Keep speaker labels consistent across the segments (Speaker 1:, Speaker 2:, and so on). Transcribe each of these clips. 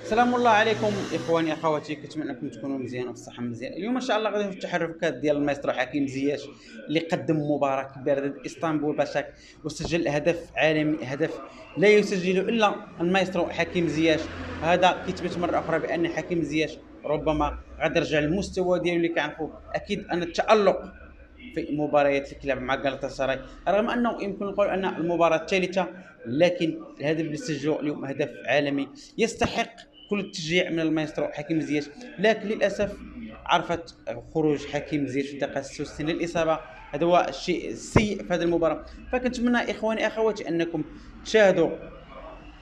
Speaker 1: سلام الله عليكم اخواني اخواتي، كنتمنى انكم تكونوا مزيان وفي الصحه مزيان. اليوم ان شاء الله غادي نشوف التحركات ديال المايسترو حكيم زياش اللي قدم مباراه كبيره ضد اسطنبول باشاك وسجل هدف عالمي، هدف لا يسجله الا المايسترو حكيم زياش. هذا كيثبت مره اخرى بان حكيم زياش ربما غادي يرجع للمستوى ديالو اللي كنعرفوا. اكيد ان التالق في مباريات اللي كيلعب مع جالاتاساراي، رغم انه يمكن نقول ان المباراه الثالثه، لكن الهدف اللي سجله اليوم هدف عالمي يستحق كل التشجيع من المايسترو حكيم زياش. لكن للاسف عرفت خروج حكيم زياش في الدقيقه 66 للاصابه. هذا هو الشيء السيء في هذه المباراه. فكنتمنى اخواني اخواتي انكم تشاهدوا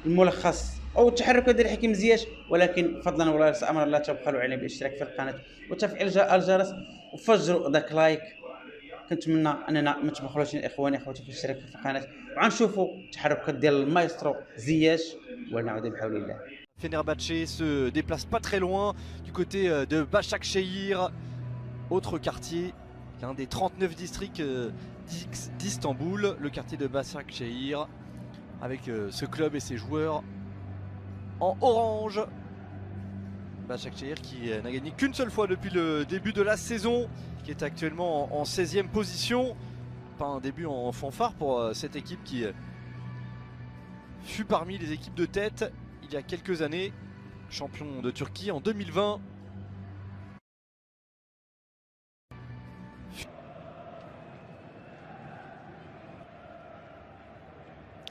Speaker 1: الملخص او التحركات ديال حكيم زياش، ولكن فضلا ولا امر لا تبخلوا علينا بالاشتراك في القناه وتفعيل الجرس وفجروا ذاك لايك. كنتمنى اننا ما تبخلوش اخواني اخواتي في الاشتراك في القناه، وغنشوفوا التحركات ديال المايسترو زياش ونعود بحول الله.
Speaker 2: Fenerbahçe se déplace pas très loin du côté de Başakşehir, autre quartier, l'un des 39 districts d'Istanbul, le quartier de Başakşehir, avec ce club et ses joueurs en orange. Başakşehir qui n'a gagné qu'une seule fois depuis le début de la saison, qui est actuellement en 16e position. Pas un début en fanfare pour cette équipe qui fut parmi les équipes de tête il y a quelques années, champion de Turquie en 2020.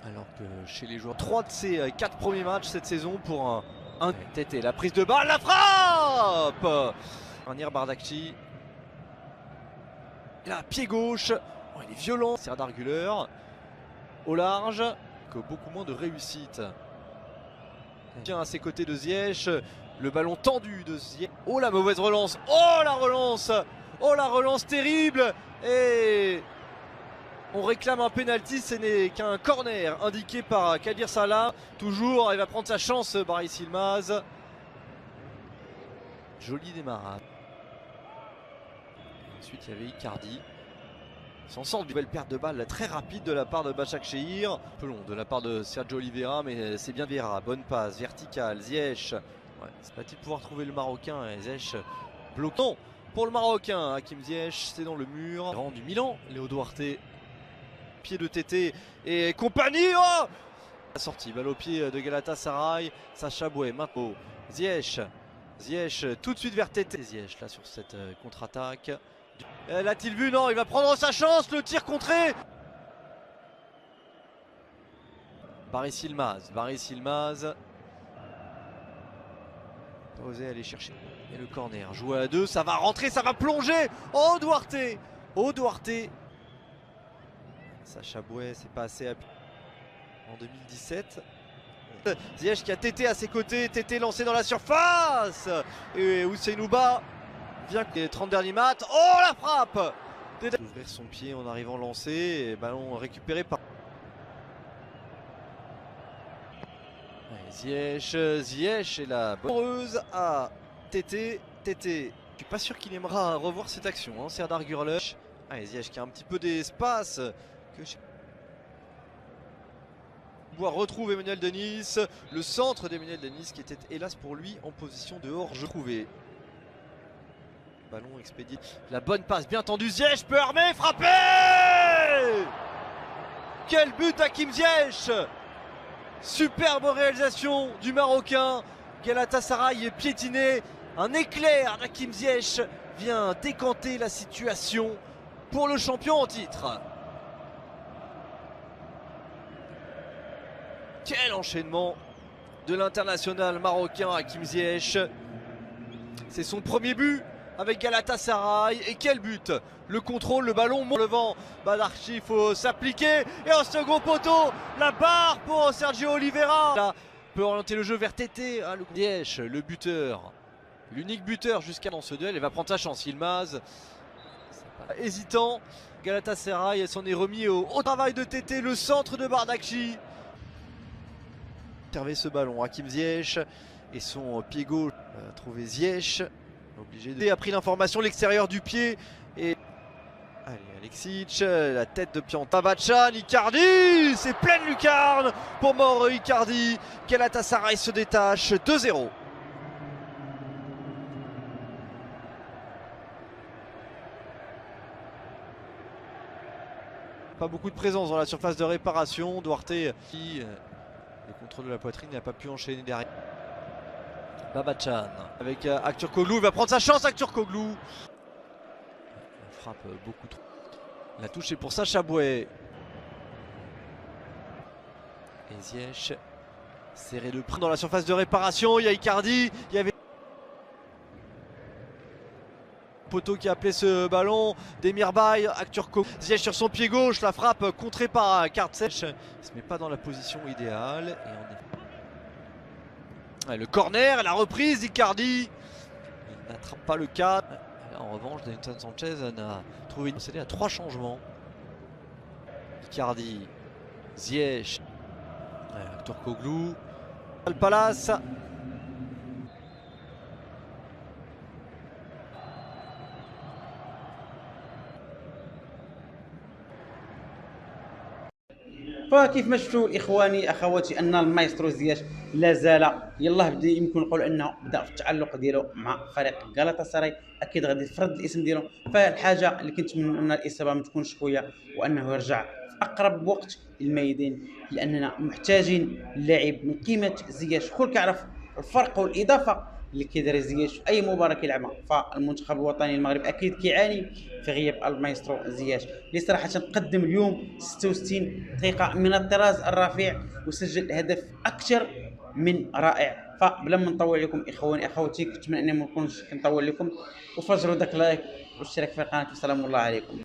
Speaker 2: Alors que chez les joueurs, 3 de ses 4 premiers matchs cette saison pour un tête et la prise de balle, la frappe Ranier Bardakci. Là, pied gauche, oh, il est violent, Serdar Güler, au large, que beaucoup moins de réussite. Tiens à ses côtés de Ziyech, le ballon tendu de Ziyech. Oh la mauvaise relance, oh la relance terrible. Et on réclame un penalty, ce n'est qu'un corner indiqué par Kadir Salah. Toujours, il va prendre sa chance Baris Yilmaz. Joli démarrage. Ensuite il y avait Icardi. S'en sort d'une belle perte de balle très rapide de la part de Başakşehir. Un peu long de la part de Sergio Oliveira, mais c'est bien Vera. Bonne passe, verticale, Ziyech. Ouais, c'est pas-il pouvoir trouver le Marocain, et Ziyech bloquant pour le Marocain. Hakim Ziyech, c'est dans le mur. Rang du Milan, Léo Duarte. Pied de Tété et compagnie. Oh, la sortie, balle au pied de Galatasaray. Sacha Boué, maintenant Ziyech. Ziyech tout de suite vers Tété. Ziyech là sur cette contre-attaque. L'a-t-il vu? Non, il va prendre sa chance, le tir contré. Baris Yilmaz. Pas osé aller chercher. Et le corner, joué à 2, ça va rentrer, ça va plonger. Oh Duarte. Sacha Boué, c'est pas assez en 2017. Ziyech qui a Tété à ses côtés, Tété lancé dans la surface. Et Ousseinouba vient les 30 derniers mètres. Oh la frappe! Ouvrir son pied en arrivant lancé et ballon récupéré par Ziyech et la bonne heureuse à Tété. Je suis pas sûr qu'il aimera revoir cette action, hein. Serdar Güler. Ziyech qui a un petit peu d'espace. Retrouve Emmanuel Dennis, le centre d'Emmanuel Dennis qui était hélas pour lui en position de hors-jeu. Ballon expédié, la bonne passe bien tendue, Ziyech peut armer, frapper. Quel but d'Hakim Ziyech! Superbe réalisation du Marocain. Galatasaray est piétiné, un éclair d'Hakim Ziyech vient décanter la situation pour le champion en titre. Quel enchaînement de l'international marocain Hakim Ziyech. C'est son premier but avec Galatasaray. Et quel but! Le contrôle, le ballon monte, le vent. Bardakci, il faut s'appliquer. Et en second poteau, la barre pour Sergio Oliveira. Là, peut orienter le jeu vers Tété. Le Ziyech, le buteur. L'unique buteur jusqu'à dans ce duel. Il va prendre sa chance. Yilmaz. Hésitant. Galatasaray s'en est remis au travail de Tété. Le centre de Bardakci. Observer ce ballon, Hakim Ziyech et son pied gauche trouvé Ziyech, obligé de... a pris l'information l'extérieur du pied et allez Alexic, la tête de Pianta Bachan, Icardi, c'est pleine lucarne pour Mauro Icardi. Galatasaray se détache 2-0. Pas beaucoup de présence dans la surface de réparation. Duarte qui, le contrôle de la poitrine, n'a pas pu enchaîner derrière. Babachan avec Aktürkoğlu, il va prendre sa chance. Aktürkoğlu, la frappe beaucoup trop. La touche est pour Sacha Bouet. Et Ziyech serré de près dans la surface de réparation. Il y a Icardi, il y avait Poto qui a appelé ce ballon. Demirbay, Aktürkoğlu, Ziyech sur son pied gauche, la frappe contrée par Kartsech. Il se met pas dans la position idéale. Et le corner, la reprise d'Icardi. Il n'attrape pas le cadre. En revanche, Davinson Sanchez a trouvé une cédé à 3 changements. Icardi, Ziyech, Aktürkoğlu, le Palace.
Speaker 1: فكيف ما شفتوا اخواني اخواتي ان المايسترو زياش لا زال يلاه بدا يمكن نقول انه بدا في التعلق ديالو مع فريق غالاتا سراي. اكيد غادي يفرض الاسم ديالو، فالحاجه اللي كنتمنى ان الاصابه ما تكونش قويه وانه يرجع في اقرب وقت للميدان، لاننا محتاجين لاعب من قيمه زياش. كل كيعرف الفرق والاضافه اللي كيدير زياش في اي مباراه كيلعبها. فالمنتخب الوطني المغرب اكيد كيعاني في غياب المايسترو زياش، اللي صراحه قدم اليوم 66 دقيقه من الطراز الرفيع وسجل هدف اكثر من رائع. فبلا ما نطول لكم اخواني اخوتي، كنتمنى اني ما نكونش كنطول لكم، وفجروا داك لايك واشتراك في القناه، والسلام الله عليكم.